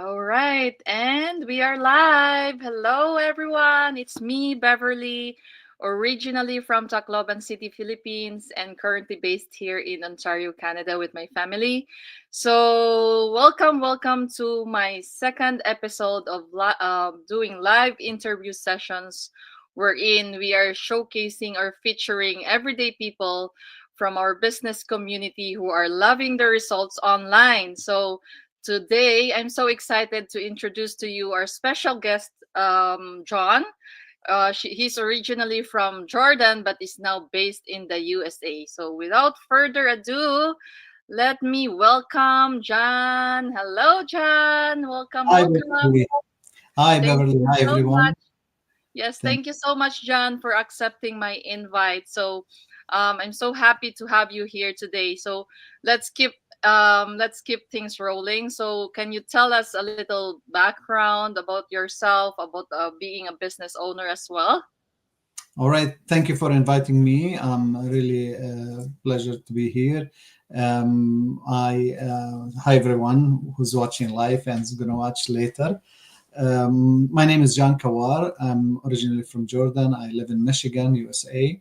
All right, and we are live. Hello, everyone. It's me, Beverly, originally from Tacloban City, Philippines, and currently based here in Ontario, Canada, with my family. So, welcome to my second episode of doing live interview sessions, wherein we are showcasing or featuring everyday people from our business community who are loving the results online. So, today, I'm so excited to introduce to you our special guest, John. He's originally from Jordan, but is now based in the USA. So, without further ado, let me welcome John. Hello, John. Welcome, Hi, welcome. Beverly. Hi, Thank Beverly. you Hi, so much. everyone. Yes, Thank thank you so much, John, for accepting my invite. So, I'm so happy to have you here today. So, let's keep let's keep things rolling. So, can you tell us a little background about yourself, about being a business owner as well? All right. Thank you for inviting me. Really pleasure to be here. Hi, everyone who's watching live and is going to watch later. My name is John Kawar. I'm originally from Jordan. I live in Michigan, USA.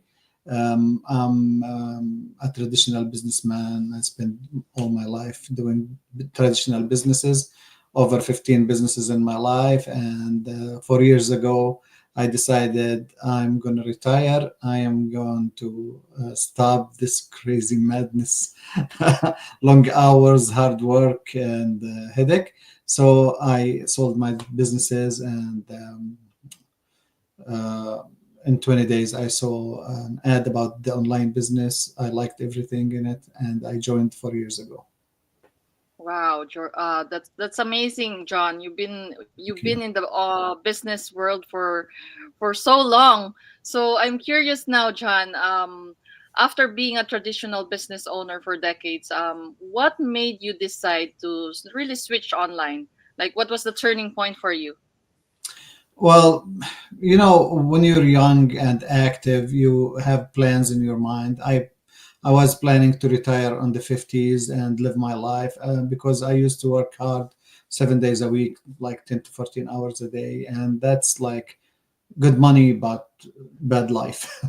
I'm a traditional businessman. I spent all my life doing traditional businesses, over 15 businesses in my life. And 4 years ago, I decided I'm going to retire. I am going to stop this crazy madness, long hours, hard work, and headache. So I sold my businesses, and uh, in 20 days, I saw an ad about the online business. I liked everything in it, and I joined 4 years ago. Wow, that's amazing, John. You've Thank been you. in the business world for so long. So I'm curious now, John. After being a traditional business owner for decades, what made you decide to really switch online? Like, what was the turning point for you? Well, when you're young and active, you have plans in your mind. I was planning to retire on the 50s and live my life because I used to work hard 7 days a week, like 10 to 14 hours a day. And that's like good money, but bad life.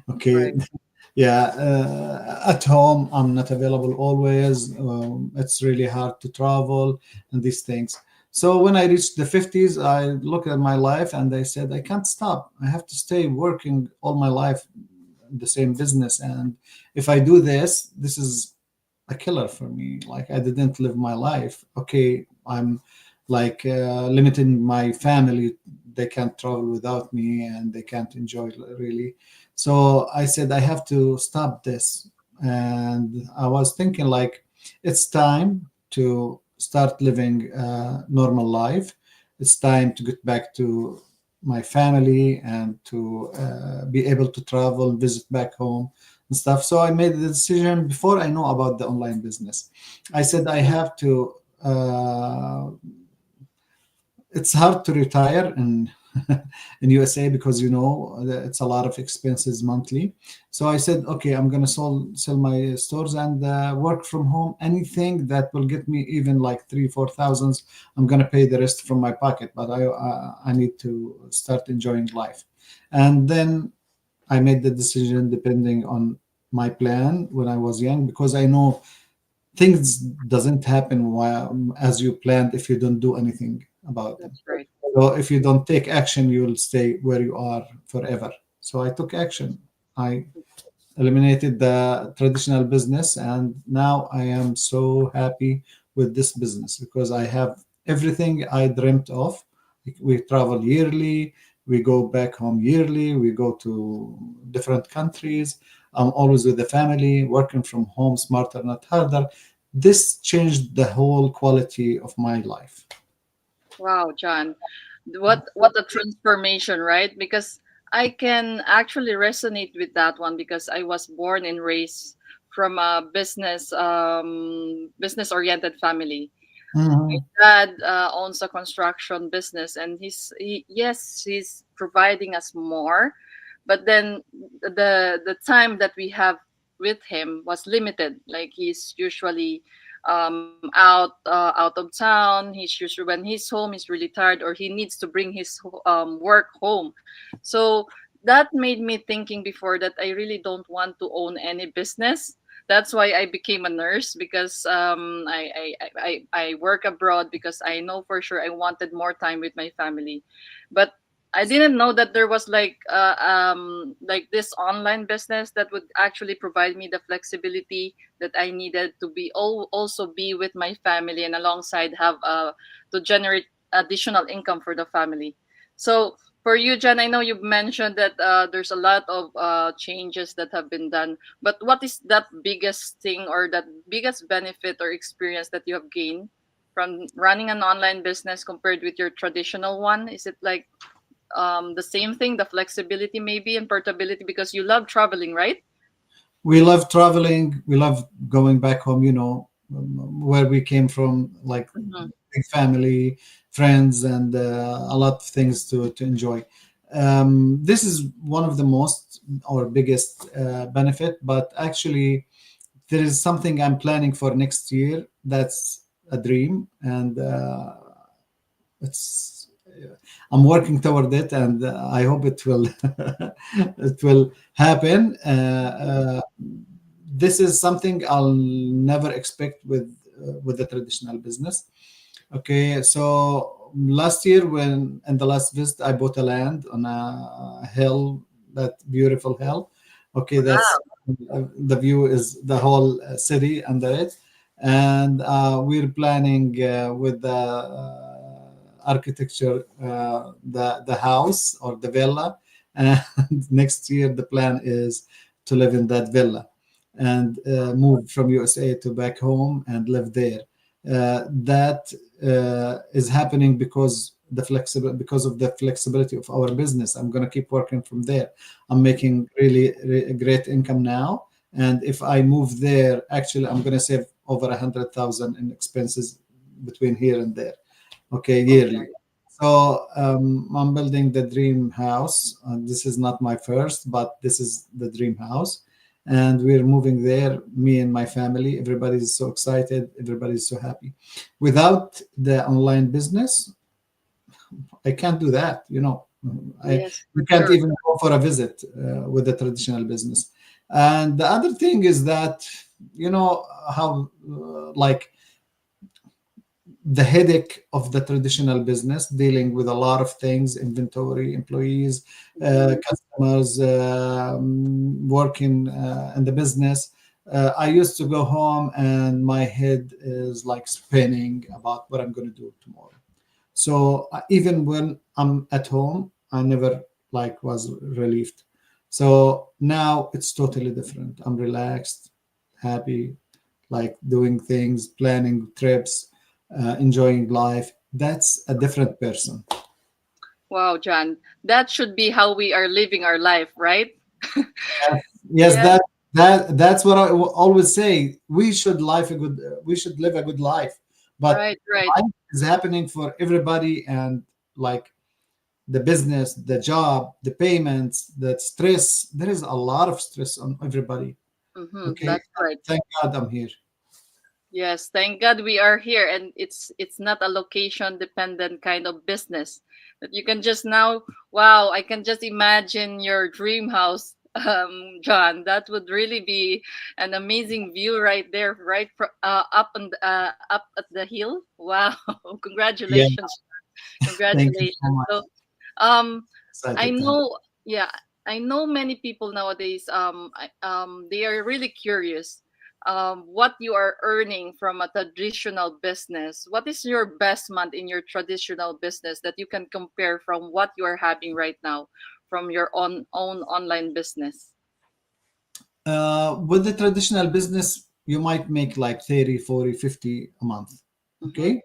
Okay. Right. Yeah. At home, I'm not available always. It's really hard to travel and these things. So when I reached the 50s, I looked at my life and I said, I can't stop. I have to stay working all my life in the same business. And if I do this, this is a killer for me. Like I didn't live my life. Okay, I'm like limiting my family. They can't travel without me, and they can't enjoy really. So I said I have to stop this, and I was thinking like it's time to start living a normal life. It's time to get back to my family and to be able to travel, visit back home and stuff. So I made the decision before I know about the online business. I said I have to. It's hard to retire in in USA because it's a lot of expenses monthly. So I said, okay, I'm gonna sell my stores and work from home. Anything that will get me even like 3 4 thousands, I'm gonna pay the rest from my pocket. But I need to start enjoying life, and then I made the decision depending on my plan when I was young because I know things doesn't happen as you planned if you don't do anything about them. That's right. So if you don't take action, you'll stay where you are forever. So I took action. I eliminated the traditional business, and now I am so happy with this business because I have everything I dreamt of. We travel yearly, we go back home yearly, we go to different countries. I'm always with the family, working from home, smarter, not harder. This changed the whole quality of my life. Wow, John. What a transformation, right? Because I can actually resonate with that one because I was born and raised from a business oriented family. Mhm. Dad owns a construction business, and yes, he's providing us more, but then the time that we have with him was limited. Like he's usually out of town. He's usually, when he's home, he's really tired, or he needs to bring his work home. So that made me thinking before that I really don't want to own any business. That's why I became a nurse, because I work abroad, because I know for sure I wanted more time with my family. But I didn't know that there was like this online business that would actually provide me the flexibility that I needed to be also be with my family, and alongside have to generate additional income for the family. So for you, Jen, I know you've mentioned that there's a lot of changes that have been done, but what is that biggest thing or that biggest benefit or experience that you have gained from running an online business compared with your traditional one? Is it like the same thing, the flexibility maybe and portability, because you love traveling, right? We love traveling. We love going back home. Where we came from, like Mhm. big family, friends, and a lot of things to enjoy. This is one of the most or biggest benefit, but actually, there is something I'm planning for next year. That's a dream, and it's I'm working toward it, and I hope it will it will happen. This is something I'll never expect with the traditional business. Okay, so last year, when in the last visit, I bought a land on a hill, that beautiful hill. Okay, that's Wow. the view is the whole city under it, and we're planning with the architecture, the house or the villa, and next year the plan is to live in that villa and move from USA to back home and live there. That is happening because of the flexibility of our business. I'm going to keep working from there. I'm making really, great income now, and if I move there, actually, I'm going to save over 100,000 in expenses between here and there. Okay, yearly. Okay. So I'm building the dream house. This is not my first, but this is the dream house, and we're moving there. Me and my family. Everybody's so excited. Everybody's so happy. Without the online business, I can't do that. I Yes, You for can't sure. even go for a visit with the traditional business. And the other thing is that how like the headache of the traditional business, dealing with a lot of things: inventory, employees, Mhm. customers, working in the business. I used to go home and my head is like spinning about what I'm going to do tomorrow. So even when I'm at home, I never like was relieved. So now it's totally different. I'm relaxed, happy, like doing things, planning trips, enjoying life. That's a different person. Wow, John, that should be how we are living our life, right? Yes, Yes, that's what I always say. We should live a good life, but right, right. life is happening for everybody, and like the business, the job, the payments, the stress. There is a lot of stress on everybody. Okay, That's right. thank God I'm here. Yes, thank God we are here, and it's not a location dependent kind of business that you can just now. Wow, I can just imagine your dream house, John. That would really be an amazing view right there, right up at the hill. Wow, Yeah, congratulations, thank you so congratulations. much. So, um, I Excited to have. know, yeah, I know many people nowadays. They are really curious. What you are earning from a traditional business. What is your best month in your traditional business that you can compare from what you are having right now from your own online business? With the traditional business, you might make like 30, 40, 50 a month. Mm-hmm. Okay.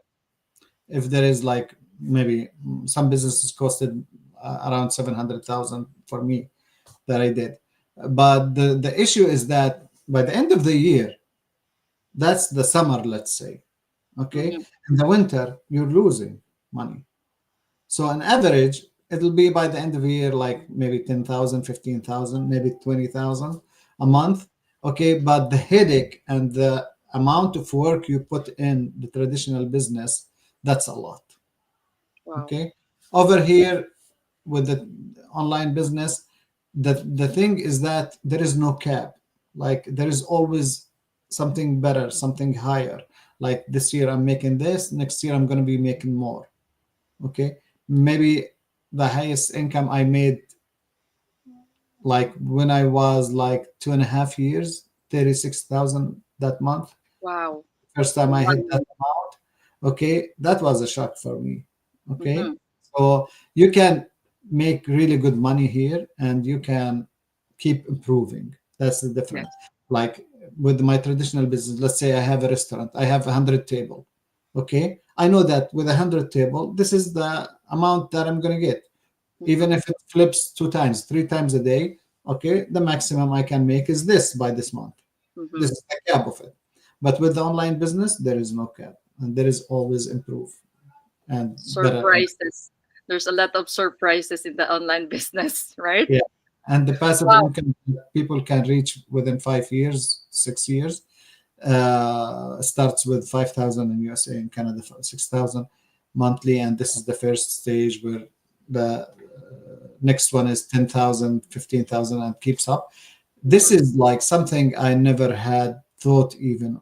If there is like maybe some businesses costed around 700,000 for me that I did. But the issue is that by the end of the year, that's the summer, let's say. Okay. Mm-hmm. In the winter, you're losing money. So on average, it'll be by the end of the year, like maybe 10,000, 15,000, maybe 20,000 a month. Okay. But the headache and the amount of work you put in the traditional business, that's a lot. Wow. Okay, over here with the online business, the thing is that there is no cap. Like there is always something better, something higher. Like this year I'm making this, next year I'm going to be making more. Okay, maybe the highest income I made, like when I was like 2.5 years, 36,000 that month. Wow. First In time I hit that 1 month. amount, okay, that was a shock for me. Okay, Mm-hmm. so you can make really good money here, and you can keep improving. That's the Yes. difference. Like with my traditional business, let's say I have a restaurant, I have 100 table. Okay, I know that with 100 table, this is the amount that I'm gonna get. Even Mm-hmm. if it flips 2 times, 3 times a day, okay, the maximum I can make is this by this month. This Mm-hmm. is the cap of it. But with the online business, there is no cap, and there is always improve and better. Surprises. There's a lot of surprises in the online business, right? Yeah, and the passive Wow. income people can reach within 5 years, 6 years. Starts with 5,000 in USA and Canada, 6,000 monthly, and this is the first stage where the next one is 10,000, 15,000, and keeps up. This is like something I never had thought even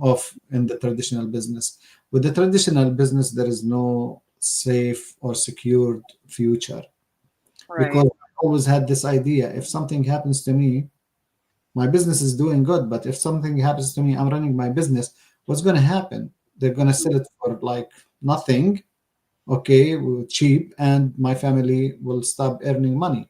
of in the traditional business. With the traditional business, there is no safe or secured future, Right. because I always had this idea: if something happens to me, my business is doing good, but if something happens to me, I'm running my business, what's going to happen? They're going to sell it for like nothing, okay, cheap, and my family will stop earning money.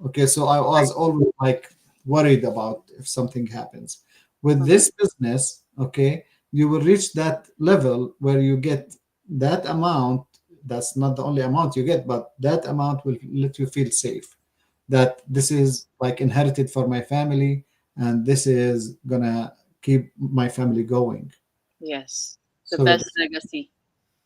Okay, so I was always like worried about if something happens. With Mm-hmm. this business, okay, you will reach that level where you get that amount. That's not the only amount you get, but that amount will let you feel safe. That this is like inherited for my family, and this is gonna keep my family going. Yes. The So best legacy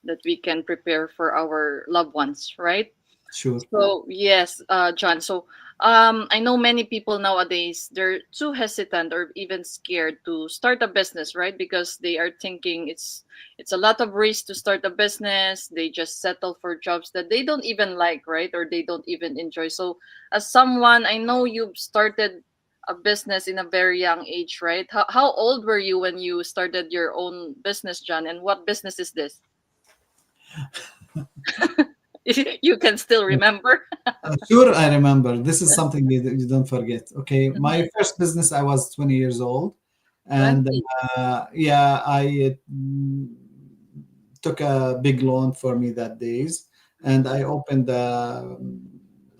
that we can prepare for our loved ones, right? sure, So yes, John. So I know many people nowadays they're too hesitant or even scared to start a business, right? Because they are thinking it's a lot of risk to start a business. They just settle for jobs that they don't even like, right? Or they don't even enjoy. So as someone, I know you've started a business in a very young age, right? How old were you when you started your own business, John? And what business is this? You can still remember? sure. I remember. This is something you don't forget. Okay, Mhm. my first business, I was 20 years old, and 20. yeah, I took a big loan for me that days, and I opened a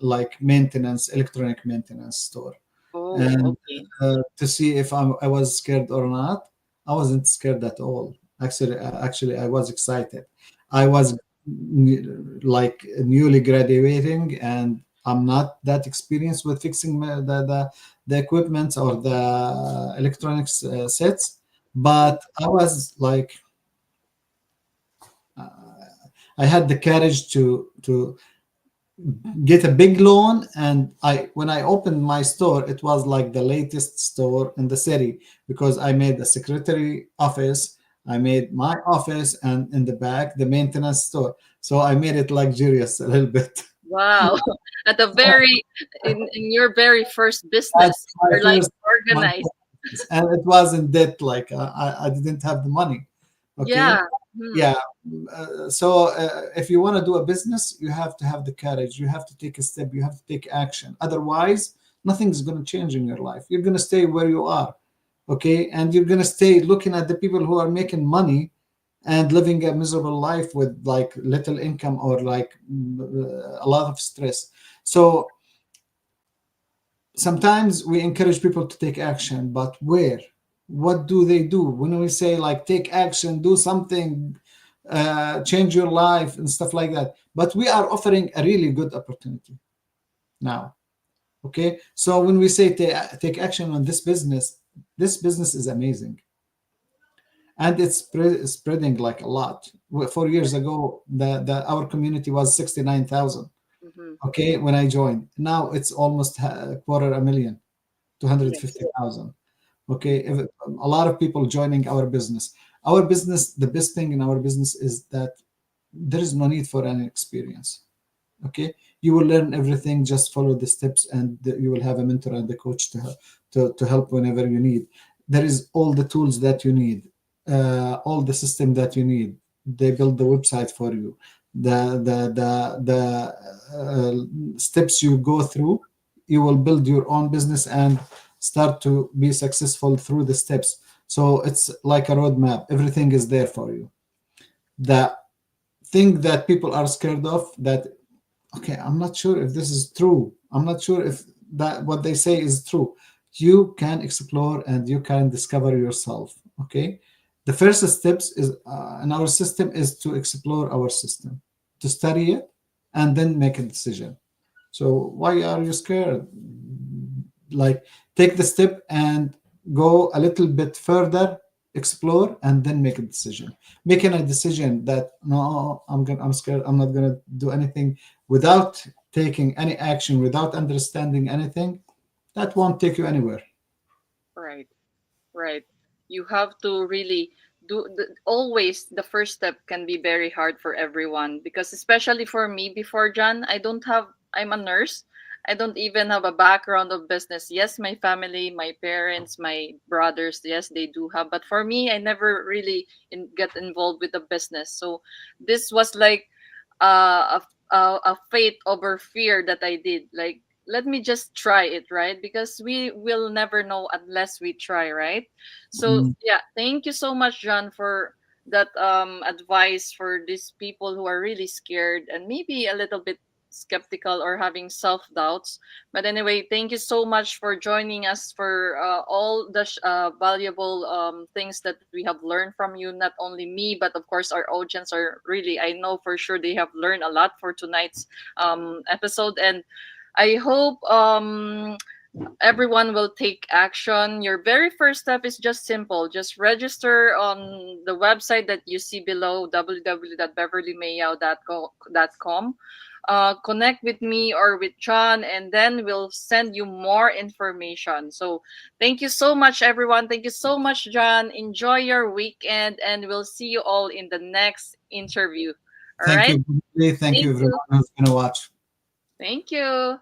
like maintenance, electronic maintenance store, Oh, and okay. to see if I was scared or not. I wasn't scared at all. Actually, I was excited. I was like newly graduating, and I'm not that experienced with fixing the equipment or the electronics sets, but I was like, I had the courage to get a big loan. And I when I opened my store, it was like the latest store in the city, because I made a secretary office, I made my office, and in the back the maintenance store. So I made it luxurious a little bit. Wow. At the very in your very first That's business, you're like my organized. first business. And it was in debt. Like I didn't have the money. Okay, Yeah. Hmm. yeah. So if you want to do a business, you have to have the courage, you have to take a step, you have to take action. Otherwise, nothing's going to change in your life. You're going to stay where you are. Okay, and you're going to stay looking at the people who are making money and living a miserable life with like little income, or like a lot of stress. So sometimes we encourage people to take action, but where? What do they do when we say like take action, do something, change your life and stuff like that? But we are offering a really good opportunity now. Okay, so when we say take action on this business is amazing, and it's spreading like a lot. 4 years ago, the our community was 69,000. Hmm. Okay, when I joined, now it's almost a quarter a million, Yes. 250,000. Okay, if, a lot of people joining our business. Our business, the best thing in our business is that there is no need for any experience. Okay, you will learn everything, just follow the steps, and you will have a mentor and a coach to help whenever you need. There is all the tools that you need, all the system that you need. They build the website for you. The steps you go through, you will build your own business and start to be successful through the steps. So it's like a roadmap, everything is there for you. The thing that people are scared of, that okay, I'm not sure if this is true, I'm not sure if that what they say is true. You can explore and you can discover yourself. Okay, the first steps is in our system is to explore our system, to study it, and then make a decision. So why are you scared? Like, take the step and go a little bit further, explore, and then make a decision. Making a decision that no, I'm scared, I'm not gonna do anything, without taking any action, without understanding anything, that won't take you anywhere. Right. Right. You have to really always the first step can be very hard for everyone, because especially for me before, John, I'm a nurse. I don't even have a background of business. Yes, my family, my parents, my brothers, yes, they do have. But for me, I never really get involved with the business. So this was like a faith over fear that I did. Like, let me just try it, right? Because we will never know unless we try, right? So Mm, yeah, thank you so much, John, for that advice for these people who are really scared and maybe a little bit skeptical or having self doubts. But anyway, thank you so much for joining us, for all the valuable things that we have learned from you. Not only me, but of course our audience are really, I know for sure they have learned a lot for tonight's episode. And I hope everyone will take action. Your very first step is just simple. Just register on the website that you see below, www.beverlymayao.com. Connect with me or with John, and then we'll send you more information. So, thank you so much, everyone. Thank you so much, John. Enjoy your weekend, and we'll see you all in the next interview. All thank right. you. Thank Thank you you. everyone who's gonna watch. Thank you.